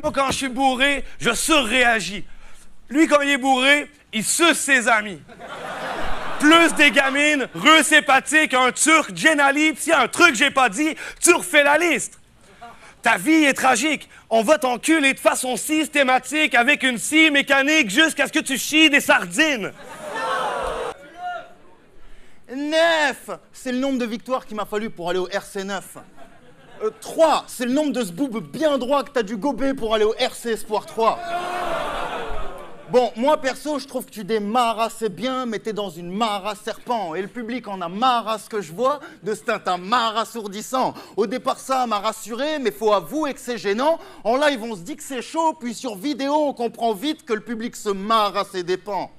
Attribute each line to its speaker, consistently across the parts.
Speaker 1: Moi, quand je suis bourré, je surréagis. Lui, quand il est bourré, il suce ses amis. Plus des gamines, russes hépatiques, un turc, Genali, pis s'il y a un truc que j'ai pas dit, tu refais la liste. Ta vie est tragique. On va t'enculer de façon systématique avec une scie mécanique jusqu'à ce que tu chies des sardines.
Speaker 2: 9, c'est le nombre de victoires qu'il m'a fallu pour aller au RC9. 3, c'est le nombre de zboubs bien droit que t'as dû gober pour aller au RC Espoir 3. Bon, moi perso, je trouve que tu démarres assez bien, mais t'es dans une mare à serpent. Et le public en a marre à ce que je vois de cet un marre assourdissant. Au départ, ça m'a rassuré, mais faut avouer que c'est gênant. En live, on se dit que c'est chaud, puis sur vidéo, on comprend vite que le public se marre à ses dépens.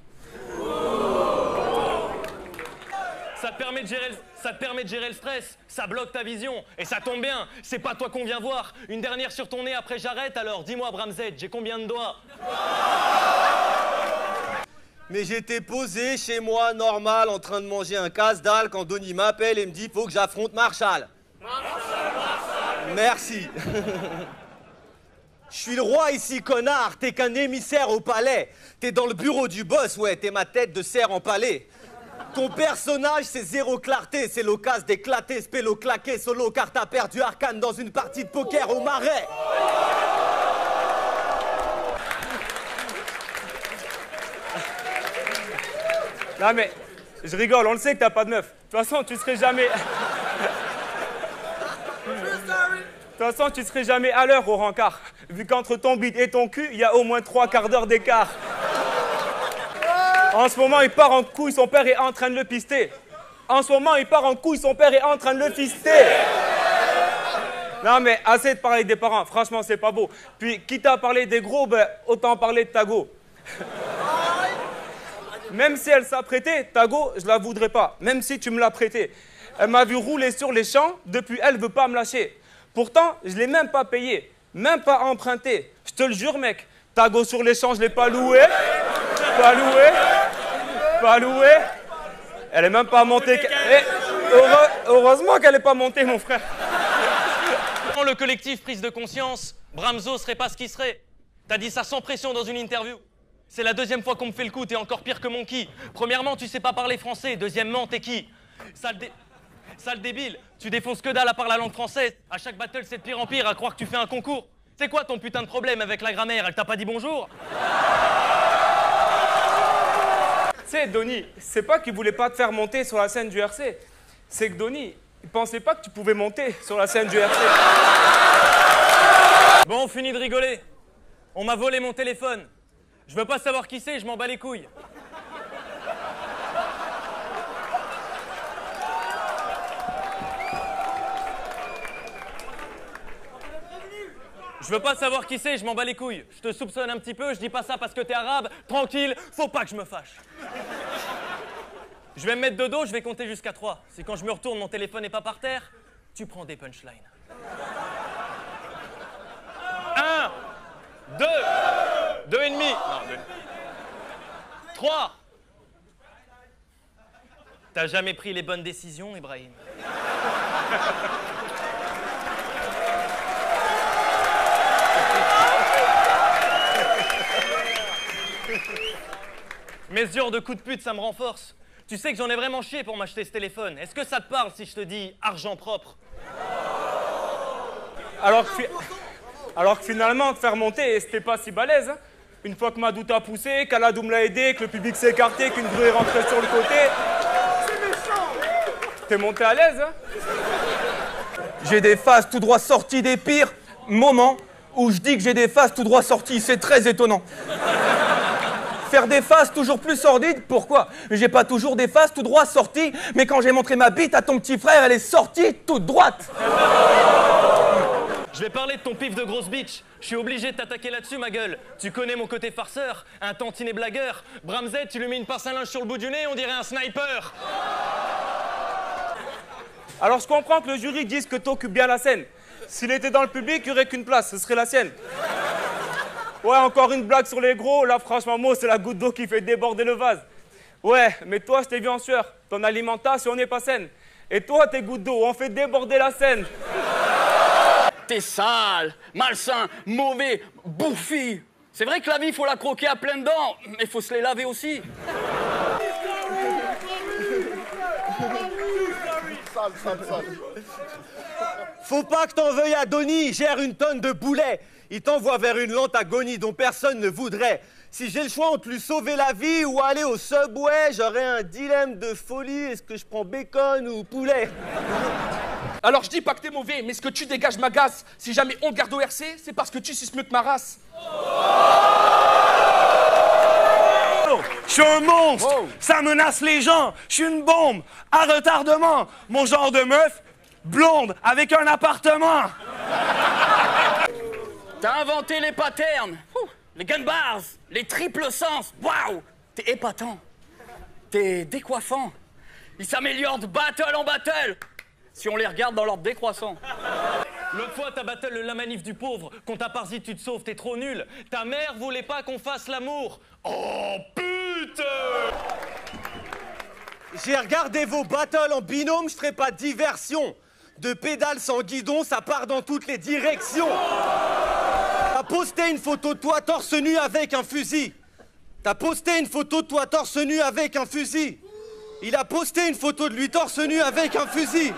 Speaker 3: Ça te permet de gérer le stress, ça bloque ta vision. Et ça tombe bien, c'est pas toi qu'on vient voir. Une dernière sur ton nez, après j'arrête, alors dis-moi Bramzed, j'ai combien de doigts?
Speaker 4: Mais j'étais posé chez moi, normal, en train de manger un casse-dalle quand Donny m'appelle et me dit « Faut que j'affronte Marshall ». Merci. Je suis le roi ici, connard. T'es qu'un émissaire au palais. T'es dans le bureau du boss, ouais, t'es ma tête de cerf en palais. Ton personnage, c'est zéro clarté. C'est l'occasion d'éclater, spélo claqué, solo, car t'as perdu Arcane dans une partie de poker au marais.
Speaker 1: Non mais, je rigole, on le sait que t'as pas de meuf. De toute façon, tu serais jamais... De toute façon, tu serais jamais à l'heure au rencard. Vu qu'entre ton bide et ton cul, il y a au moins 3/4 d'heure d'écart. En ce moment, il part en couille, son père est en train de le pister. En ce moment, il part en couille, son père est en train de le fister. Non mais, assez de parler des parents, franchement, c'est pas beau. Puis, quitte à parler des gros, ben, autant parler de ta go. Même si elle s'apprêtait, ta go, je la voudrais pas. Même si tu me l'as prêtée. Elle m'a vu rouler sur les champs, depuis elle veut pas me lâcher. Pourtant, je l'ai même pas payé, même pas emprunté. Je te le jure, mec, ta go sur les champs, je l'ai pas loué. Pas loué. Pas loué. Elle est même pas montée. Heureusement qu'elle est pas montée, mon frère.
Speaker 3: Dans le collectif prise de conscience, Bramzo serait pas ce qu'il serait. T'as dit ça sans pression dans une interview. C'est la deuxième fois qu'on me fait le coup, t'es encore pire que mon qui. Premièrement, tu sais pas parler français. Deuxièmement, t'es qui? Sale débile, tu défonces que dalle à part la langue française. À chaque battle, c'est de pire en pire, à croire que tu fais un concours. C'est quoi ton putain de problème avec la grammaire? Elle t'a pas dit bonjour?
Speaker 1: Tu sais, Donny, c'est pas qu'il voulait pas te faire monter sur la scène du RC. C'est que Donny, il pensait pas que tu pouvais monter sur la scène du RC.
Speaker 3: Bon, on finit de rigoler. On m'a volé mon téléphone. Je veux pas savoir qui c'est, je m'en bats les couilles. Je veux pas savoir qui c'est, je m'en bats les couilles. Je te soupçonne un petit peu, je dis pas ça parce que t'es arabe. Tranquille, faut pas que je me fâche. Je vais me mettre de dos, je vais compter jusqu'à 3. Si quand je me retourne, mon téléphone n'est pas par terre, tu prends des punchlines. 1, 2, 2 et demi. Non, 2. 3. T'as jamais pris les bonnes décisions, Ibrahim? Mes heures de coups de pute, ça me renforce. Tu sais que j'en ai vraiment chié pour m'acheter ce téléphone. Est-ce que ça te parle si je te dis argent propre?
Speaker 1: Alors que finalement, te faire monter, c'était pas si balèze. Hein. Une fois que Madou t'a poussé, qu'Aladou me l'a aidé, que le public s'est écarté, qu'une grue est rentrée sur le côté. C'est méchant! T'es monté à l'aise, hein?
Speaker 4: J'ai des phases tout droit sorties des pires moments où je dis que j'ai des phases tout droit sorties. C'est très étonnant. Faire des faces toujours plus sordides, pourquoi? J'ai pas toujours des faces tout droit sorties, mais quand j'ai montré ma bite à ton petit frère, elle est sortie toute droite.
Speaker 3: Je vais parler de ton pif de grosse bitch. Je suis obligé de t'attaquer là-dessus, ma gueule. Tu connais mon côté farceur, un tantinet blagueur. Bramzed, tu lui mets une pince à linge sur le bout du nez, on dirait un sniper.
Speaker 1: Alors je comprends que le jury dise que t'occupes bien la scène. S'il était dans le public, il n'y aurait qu'une place, ce serait la sienne. Ouais, encore une blague sur les gros. Là, franchement, moi, c'est la goutte d'eau qui fait déborder le vase. Ouais, mais toi, je t'ai vu en sueur. Ton alimentation n'est pas saine. Et toi, tes gouttes d'eau ont fait déborder la scène.
Speaker 5: T'es sale, malsain, mauvais, bouffi. C'est vrai que la vie, faut la croquer à pleines dents, mais faut se les laver aussi.
Speaker 6: Faut pas que t'en veuilles à Donny, il gère une tonne de boulets. Il t'envoie vers une lente agonie dont personne ne voudrait. Si j'ai le choix entre lui sauver la vie ou aller au Subway, j'aurais un dilemme de folie. Est-ce que je prends bacon ou poulet?
Speaker 1: Alors je dis pas que t'es mauvais, mais ce que tu dégages m'agace. Si jamais on te garde au RC, c'est parce que tu suces mieux que ma race.
Speaker 7: Je suis un monstre,
Speaker 1: Wow.
Speaker 7: Ça menace les gens, je suis une bombe, à retardement, mon genre de meuf, blonde, avec un appartement.
Speaker 5: T'as inventé les patterns, les gun bars, les triples sens. Waouh, t'es épatant, t'es décoiffant. Ils s'améliorent de battle en battle, si on les regarde dans l'ordre décroissant.
Speaker 3: L'autre fois, t'as battle le la manif du pauvre. Quand ta part si tu te sauves, t'es trop nul. Ta mère voulait pas qu'on fasse l'amour. Oh putain!
Speaker 6: J'ai regardé vos battles en binôme, je ferai pas de diversion. De pédales sans guidon, ça part dans toutes les directions. T'as posté une photo de toi torse nu avec un fusil. T'as posté une photo de toi torse nu avec un fusil. Il a posté une photo de lui torse nu avec un fusil.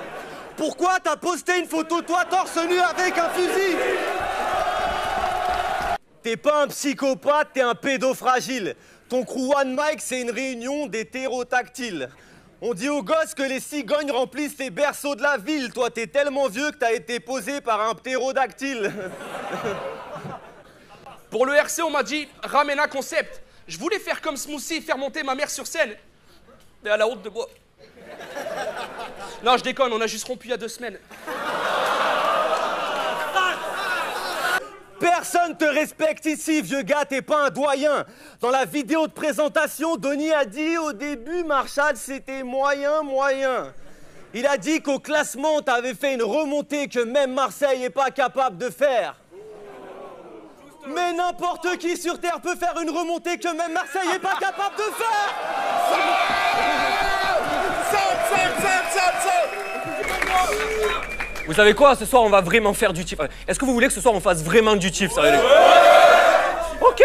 Speaker 6: Pourquoi t'as posté une photo de toi torse nu avec un fusil? T'es pas un psychopathe, t'es un pédophragile. Ton crew One Mic, c'est une réunion d'hétérotactiles. On dit aux gosses que les cigognes remplissent les berceaux de la ville. Toi, t'es tellement vieux que t'as été posé par un ptérodactyle.
Speaker 1: Pour le RC, on m'a dit ramène un concept. Je voulais faire comme Smoothie, faire monter ma mère sur scène. Mais à la haute de bois. Non, je déconne, on a juste rompu il y a 2 semaines.
Speaker 6: Personne te respecte ici, vieux gars, t'es pas un doyen. Dans la vidéo de présentation, Donny a dit au début, Marshall, c'était moyen. Il a dit qu'au classement, t'avais fait une remontée que même Marseille est pas capable de faire. Mais n'importe qui sur Terre peut faire une remontée que même Marseille est pas capable de faire.
Speaker 4: Vous savez quoi? Ce soir, on va vraiment faire du tif. Est-ce que vous voulez que ce soir, on fasse vraiment du tif, sérieux? Ok.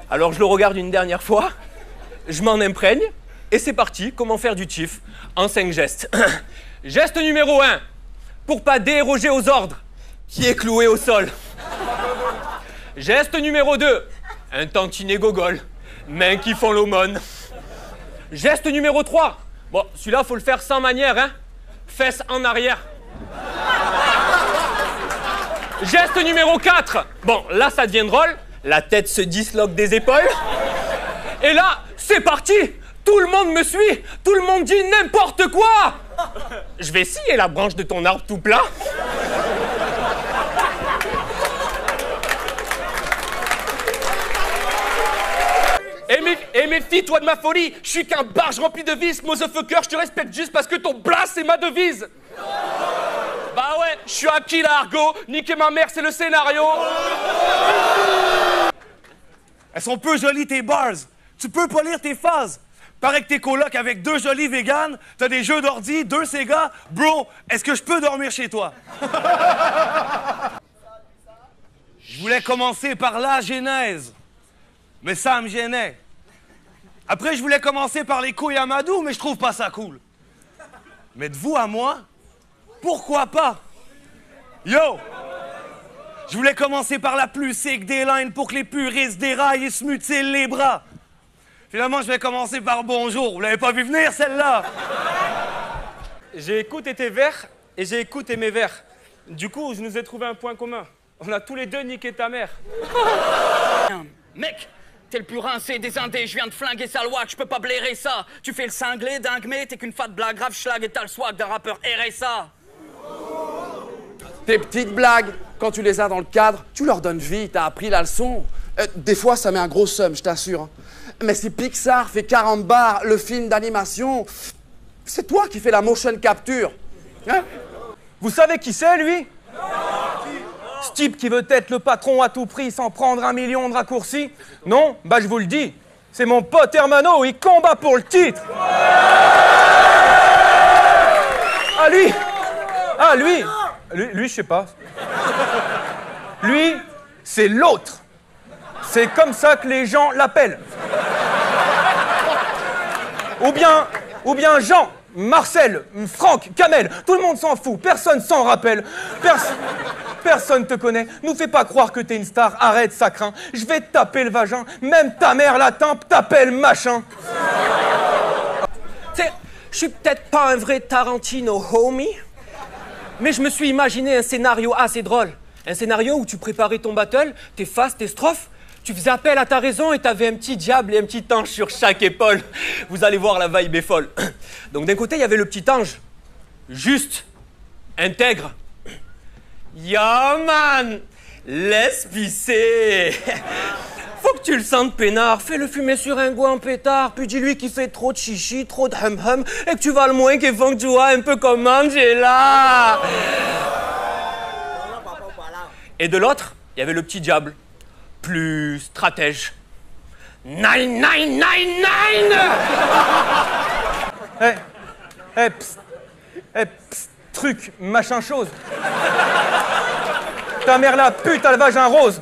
Speaker 4: Alors, je le regarde une dernière fois. Je m'en imprègne. Et c'est parti. Comment faire du tif en 5 gestes. Geste numéro 1. Pour pas déroger aux ordres. Pied cloué au sol. Geste numéro 2. Un tantinet gogol. Mains qui font l'aumône. Geste numéro 3. Bon, celui-là, faut le faire sans manière, hein. Fesses en arrière. Geste numéro 4. Bon, là, ça devient drôle. La tête se disloque des épaules. Et là, c'est parti. Tout le monde me suit. Tout le monde dit n'importe quoi. Je vais scier la branche de ton arbre tout plat.
Speaker 1: Et méfie-toi de ma folie. Je suis qu'un barge rempli de vis. Motherfucker, je te respecte juste parce que ton blast, c'est ma devise. Bah ouais, je suis acquis là, Argo. Niquer ma mère, c'est le scénario.
Speaker 7: Elles sont peu jolies tes bars. Tu peux pas lire tes phases. Paraît que t'es coloc avec 2 jolis véganes, t'as des jeux d'ordi, 2 Sega. Bro, est-ce que je peux dormir chez toi? Je voulais commencer par la genèse, mais ça me gênait. Après, je voulais commencer par les couilles à Madou, mais je trouve pas ça cool. Mais de vous à moi, pourquoi pas? Yo! Je voulais commencer par la plus sick des lines pour que les puristes déraillent et se mutilent les bras. Finalement, je vais commencer par bonjour. Vous l'avez pas vu venir, celle-là?
Speaker 1: J'ai écouté tes vers et j'ai écouté mes vers. Du coup, je nous ai trouvé un point commun. On a tous les deux niqué ta mère.
Speaker 5: Mec, t'es le plus rincé des indés, je viens de flinguer Salwak, je peux pas blairer ça. Tu fais le cinglé, dingue, t'es qu'une fat blague grave schlag et t'as le swag d'un rappeur RSA.
Speaker 8: Tes petites blagues, quand tu les as dans le cadre, tu leur donnes vie, t'as appris la leçon. Des fois, ça met un gros seum, je t'assure. Hein. Mais si Pixar fait 40 bars, le film d'animation, c'est toi qui fais la motion capture. Hein?
Speaker 4: Vous savez qui c'est, lui? Ce type qui veut être le patron à tout prix sans prendre 1 million de raccourcis? Non? Bah, je vous le dis. C'est mon pote Hermano, il combat pour le titre. Ah, lui! Ah, lui! Lui, je sais pas. Lui, c'est l'autre. C'est comme ça que les gens l'appellent. Ou bien Jean, Marcel, Franck, Kamel, tout le monde s'en fout, personne s'en rappelle. Personne te connaît. Nous fais pas croire que t'es une star, arrête, ça craint. Je vais te taper le vagin, même ta mère la tempe t'appelle machin.
Speaker 9: Tu sais, je suis peut-être pas un vrai Tarantino homie, mais je me suis imaginé un scénario assez drôle. Un scénario où tu préparais ton battle, tes phases, tes strophes, tu faisais appel à ta raison et t'avais un petit diable et un petit ange sur chaque épaule. Vous allez voir, la vibe est folle. Donc d'un côté, il y avait le petit ange, juste, intègre. Ya man, laisse pisser. Faut que tu le sentes peinard, fais-le fumer sur un goût en pétard, puis dis-lui qu'il fait trop de chichi, trop de hum-hum, et que tu vas le moins qu'il faut que tu vois un peu comme Angela. Et de l'autre, il y avait le petit diable, plus stratège. 9999.
Speaker 4: Psst, truc, machin chose. Ta mère la pute, elle vagin rose.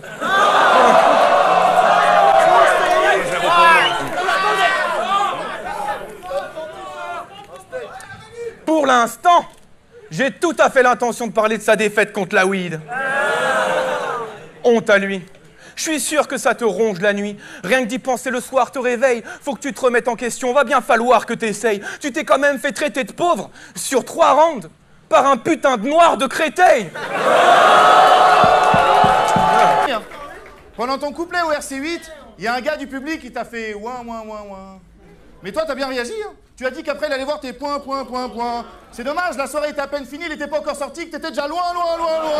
Speaker 4: Pour l'instant, j'ai tout à fait l'intention de parler de sa défaite contre la weed. Honte à lui. Je suis sûr que ça te ronge la nuit. Rien que d'y penser le soir te réveille. Faut que tu te remettes en question. Va bien falloir que t'essayes. Tu t'es quand même fait traiter de pauvre sur 3 rounds par un putain de noir de Créteil.
Speaker 2: Pendant ton couplet au RC8, il y a un gars du public qui t'a fait ouin, ouin, ouin, ouin. Mais toi, t'as bien réagi, hein. Tu as dit qu'après, il allait voir tes points, points, points, points. C'est dommage, la soirée était à peine finie, il était pas encore sorti, que t'étais déjà loin, loin, loin, loin.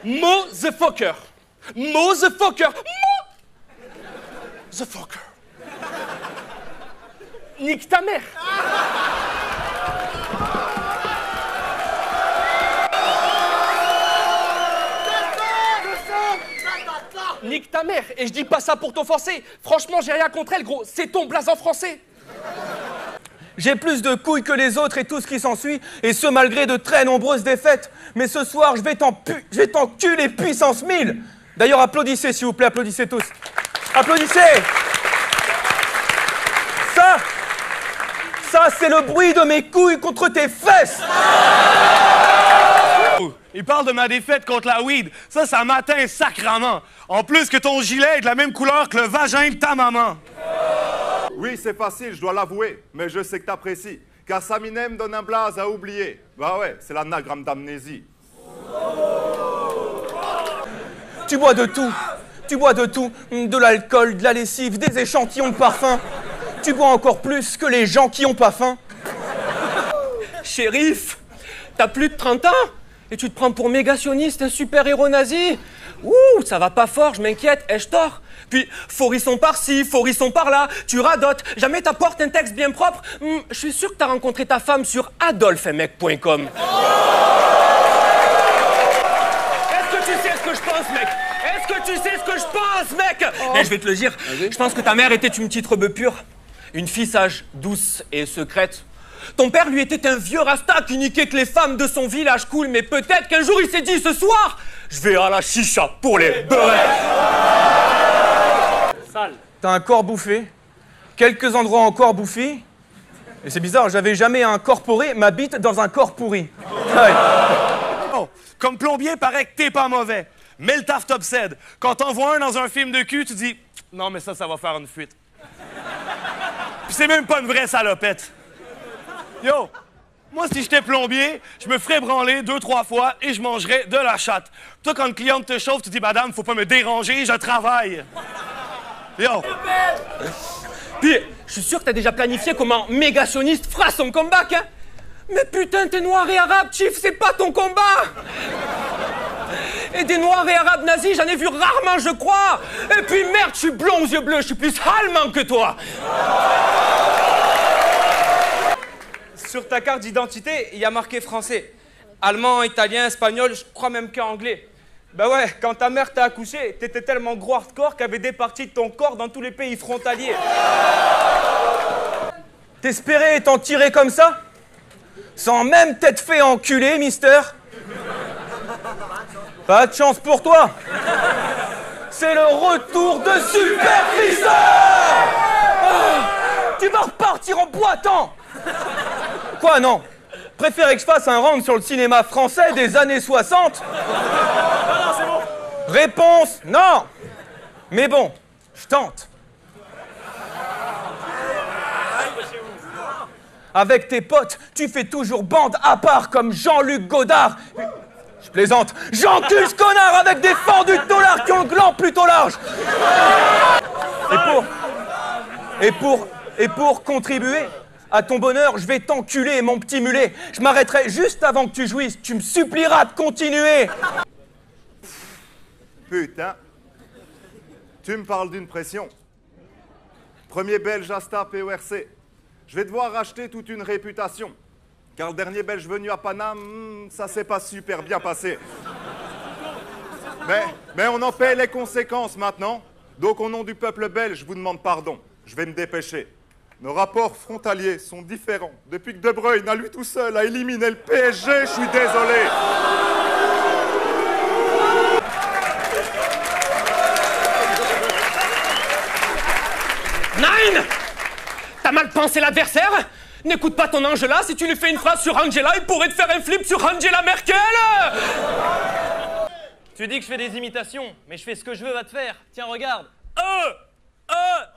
Speaker 3: Motherfucker. Motherfucker. Motherfucker. Nique ta mère. Nique ta mère. Et je dis pas ça pour t'offenser. Franchement, j'ai rien contre elle, gros. C'est ton blason français.
Speaker 4: J'ai plus de couilles que les autres et tout ce qui s'ensuit, et ce malgré de très nombreuses défaites. Mais ce soir, je vais t'enculer puissance 1000. D'ailleurs, applaudissez s'il vous plaît, applaudissez tous. Applaudissez. Ça c'est le bruit de mes couilles contre tes fesses.
Speaker 7: Il parle de ma défaite contre la weed. Ça m'atteint sacrement. En plus que ton gilet est de la même couleur que le vagin de ta maman.
Speaker 10: Oui, c'est facile, je dois l'avouer, mais je sais que t'apprécies. Car Saminem donne un blaze à oublier. Bah ouais, c'est l'anagramme d'amnésie.
Speaker 4: Tu bois de tout. Tu bois de tout. De l'alcool, de la lessive, des échantillons de parfum. Tu bois encore plus que les gens qui ont pas faim.
Speaker 9: Shérif, t'as plus de 30 ans et tu te prends pour méga-sioniste, un super-héros nazi. Ouh, ça va pas fort, je m'inquiète, ai-je tort? Puis, forisson par-ci, forisson par-là, tu radotes, jamais t'apportes un texte bien propre. Je suis sûr que t'as rencontré ta femme sur adolphemec.com. Est-ce que tu sais ce que je pense, mec? Est-ce que tu sais ce que je pense, mec? Mais je vais te le dire, je pense que ta mère était une petite rebeu pure. Une fille sage, douce et secrète. Ton père, lui, était un vieux rasta qui niquait que les femmes de son village cool, mais peut-être qu'un jour il s'est dit, ce soir, je vais à la chicha pour les beurrer.
Speaker 3: Sale.
Speaker 4: T'as un corps bouffé, quelques endroits encore bouffis, et c'est bizarre, j'avais jamais un corps pourri, ma bite dans un corps pourri. Ouais.
Speaker 7: Oh, comme plombier, paraît que t'es pas mauvais. Mais le taf t'obsède. Quand t'en vois un dans un film de cul, tu dis « Non, mais ça va faire une fuite. » Puis c'est même pas une vraie salopette. Yo, moi, si j'étais plombier, je me ferais branler 2-3 fois et je mangerais de la chatte. Toi, quand une cliente te chauffe, tu dis « Madame, faut pas me déranger, je travaille. » Yo.
Speaker 9: Puis, je suis sûr que t'as déjà planifié comment Mégationniste fera son comeback, hein? Mais putain, t'es noir et arabe, Chief, c'est pas ton combat! Et des noirs et arabes nazis, j'en ai vu rarement, je crois! Et puis merde, je suis blond aux yeux bleus, je suis plus allemand que toi!
Speaker 1: Sur ta carte d'identité, il y a marqué français. Allemand, italien, espagnol, je crois même qu'anglais. Bah ouais, quand ta mère t'a accouché, t'étais tellement gros hardcore qu'avait des parties de ton corps dans tous les pays frontaliers.
Speaker 4: T'espérais t'en tirer comme ça? sans même t'être fait enculer, mister. Pas de chance pour toi. C'est le retour de Superfisseur. Tu vas repartir en boitant. Quoi, non? Préférez que je fasse un round sur le cinéma français des années 60?
Speaker 1: Non, c'est bon.
Speaker 4: Réponse, non. Mais bon, je tente. Avec tes potes, tu fais toujours bande à part comme Jean-Luc Godard. Je plaisante. J'encule ce connard avec des fendus de dollars qui ont le gland plutôt large. Et pour contribuer à ton bonheur, je vais t'enculer, mon petit mulet. Je m'arrêterai juste avant que tu jouisses. Tu me supplieras de continuer.
Speaker 10: Putain. Tu me parles d'une pression. Premier belge à Sta PORC. Je vais devoir racheter toute une réputation. Car le dernier belge venu à Paname, ça s'est pas super bien passé. Mais on en paie les conséquences maintenant. Donc au nom du peuple belge, je vous demande pardon. Je vais me dépêcher. Nos rapports frontaliers sont différents. Depuis que De Bruyne, à lui tout seul, a éliminé le PSG, je suis désolé.
Speaker 9: Nine! T'as mal pensé l'adversaire? N'écoute pas ton Angela, si tu lui fais une phrase sur Angela, il pourrait te faire un flip sur Angela Merkel!
Speaker 3: Tu dis que je fais des imitations, mais je fais ce que je veux, va te faire. Tiens, regarde.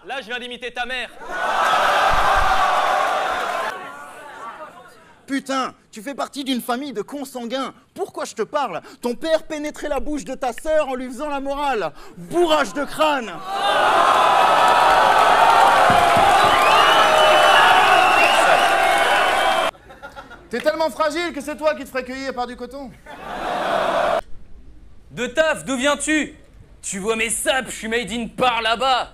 Speaker 3: Là, je viens d'imiter ta mère.
Speaker 2: Putain, tu fais partie d'une famille de consanguins. Pourquoi je te parle? Ton père pénétrait la bouche de ta sœur en lui faisant la morale. Bourrage de crâne.
Speaker 11: T'es tellement fragile que c'est toi qui te ferais cueillir par du coton.
Speaker 5: De taf, d'où viens-tu? Tu vois mes sapes, je suis made in par là-bas.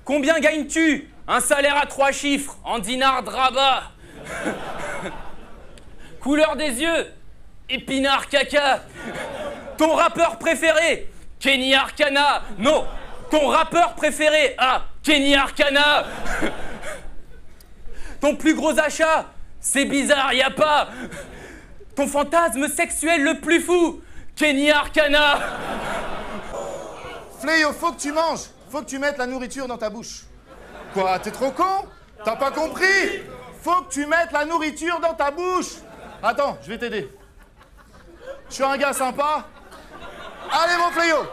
Speaker 5: Combien gagnes-tu? Un salaire à 3 chiffres, en dinars de Rabat. Couleur des yeux? Épinard caca. Ton rappeur préféré? Kenny Arcana. Non, ton rappeur préféré? Ah, Kenny Arcana. Ton plus gros achat? C'est bizarre, y a pas. Ton fantasme sexuel le plus fou? Kenny Arcana.
Speaker 11: Fléau, faut que tu manges. Faut que tu mettes la nourriture dans ta bouche. Quoi, t'es trop con? T'as pas compris? Faut que tu mettes la nourriture dans ta bouche. Attends, je vais t'aider. Je suis un gars sympa. Allez, mon Fléau.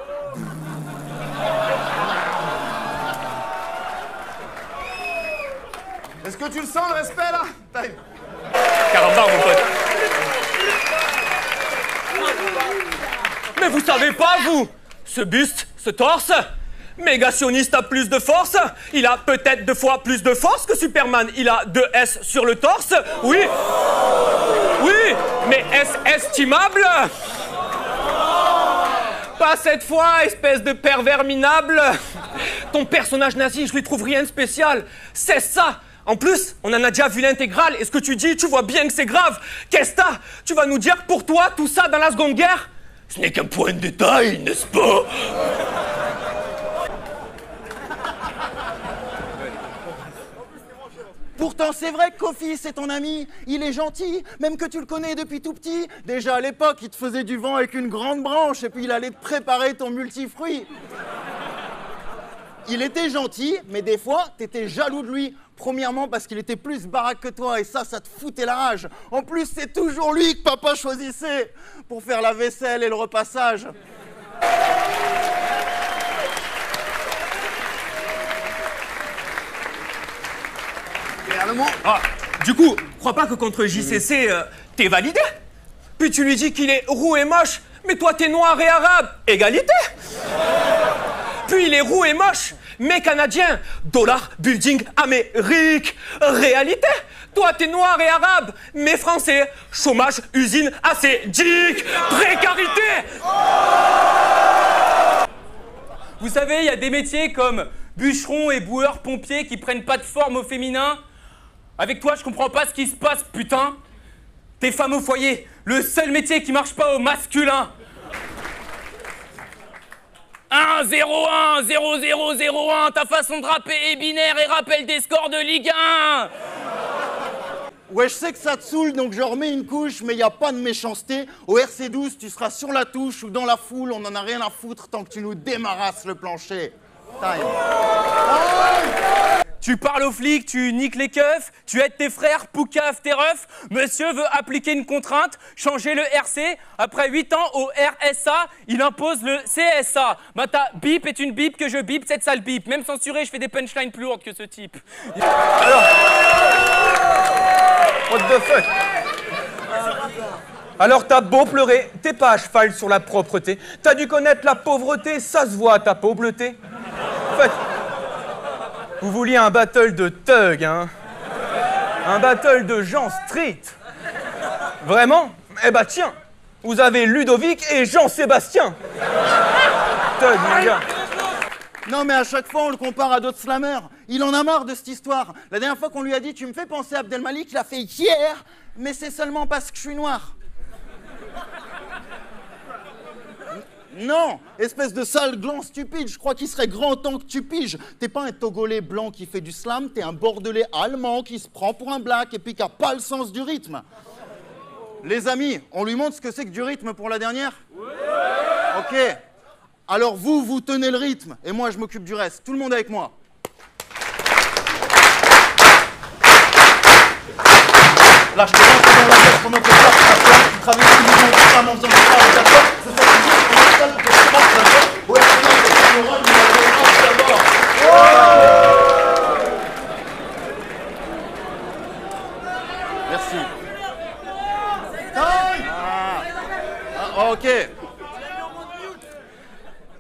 Speaker 11: Est-ce que tu le sens, le respect, là? Time.
Speaker 9: Caramba, mon pote. Mais vous savez pas, vous? Ce buste, ce torse, méga sioniste a plus de force. Il a peut-être 2 fois plus de force que Superman. Il a 2 S sur le torse. Oui. Oui, mais est-ce estimable? Pas cette fois, espèce de pervers minable. Ton personnage nazi, je lui trouve rien de spécial. C'est ça. En plus, on en a déjà vu l'intégrale. Et ce que tu dis, tu vois bien que c'est grave. Qu'est-ce que t'as? Tu vas nous dire que pour toi, tout ça dans la Seconde Guerre, ce n'est qu'un point de détail, n'est-ce pas?
Speaker 2: Pourtant, c'est vrai que Kofi, c'est ton ami. Il est gentil, même que tu le connais depuis tout petit. Déjà à l'époque, il te faisait du vent avec une grande branche et puis il allait te préparer ton multifruit. Il était gentil, mais des fois, t'étais jaloux de lui. Premièrement, parce qu'il était plus baraque que toi, et ça te foutait la rage. En plus, c'est toujours lui que papa choisissait pour faire la vaisselle et le repassage.
Speaker 9: Ah, du coup, crois pas que contre JCC, t'es validé? Puis tu lui dis qu'il est roux et moche, mais toi t'es noir et arabe. Égalité. Puis il est roux et moche, mais canadien. Dollar, building, Amérique. Réalité. Toi t'es noir et arabe, mais français. Chômage, usine, acédique. Précarité.
Speaker 5: Vous savez, il y a des métiers comme bûcheron et boueur-pompier qui prennent pas de forme au féminin. Avec toi, je comprends pas ce qui se passe, putain. T'es femme au foyer, le seul métier qui marche pas au masculin. 1, 0, 1, 0, 0, 0, 1, ta façon de rapper est binaire et rappelle des scores de Ligue 1.
Speaker 2: Ouais, je sais que ça te saoule, donc je remets une couche, mais y a pas de méchanceté. Au RC12, tu seras sur la touche ou dans la foule, on en a rien à foutre tant que tu nous démarrasses le plancher. Time.
Speaker 9: Tu parles aux flics, tu niques les keufs, tu aides tes frères, poucave tes refs. Monsieur veut appliquer une contrainte, changer le RC. Après 8 ans au RSA, il impose le CSA. Bah ta bip est une bip que je bip cette sale bip. Même censuré, je fais des punchlines plus lourdes que ce type.
Speaker 4: Alors, what the fuck? Alors t'as beau pleurer, t'es pas à cheval sur la propreté. T'as dû connaître la pauvreté, ça se voit à ta peau bleutée. En fait, vous vouliez un battle de thug, hein? Un battle de gens street. Vraiment? Eh bah tiens, vous avez Ludovic et Jean-Sébastien. Thug, mon gars.
Speaker 2: Non mais à chaque fois on le compare à d'autres slammers. Il en a marre de cette histoire. La dernière fois qu'on lui a dit tu me fais penser à Abdelmalik, il a fait hier, mais c'est seulement parce que je suis noir. Non, espèce de sale gland stupide, je crois qu'il serait grand temps que tu piges. T'es pas un Togolais blanc qui fait du slam, t'es un Bordelais allemand qui se prend pour un black et puis qui a pas le sens du rythme. Les amis, on lui montre ce que c'est que du rythme pour la dernière? Ok. Alors vous tenez le rythme, et moi je m'occupe du reste. Tout le monde avec moi. Là, je te rentre dans la tête pendant que tu traverses le mouvement de femme en faisant des pas avec la porte. Ce soir, tu dis, on installe pour que tu rentres là-dedans. Ouais, c'est bon, merci. Ok.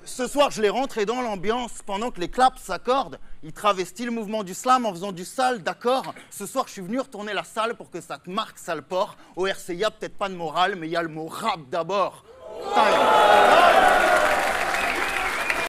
Speaker 2: Ce soir, je l'ai rentré dans l'ambiance pendant que les claps s'accordent. Il travestit le mouvement du slam en faisant du sale, d'accord? Ce soir, je suis venu retourner la salle pour que ça te marque, sale porc. Au RC, y a peut-être pas de morale, mais il y a le mot rap d'abord. Time.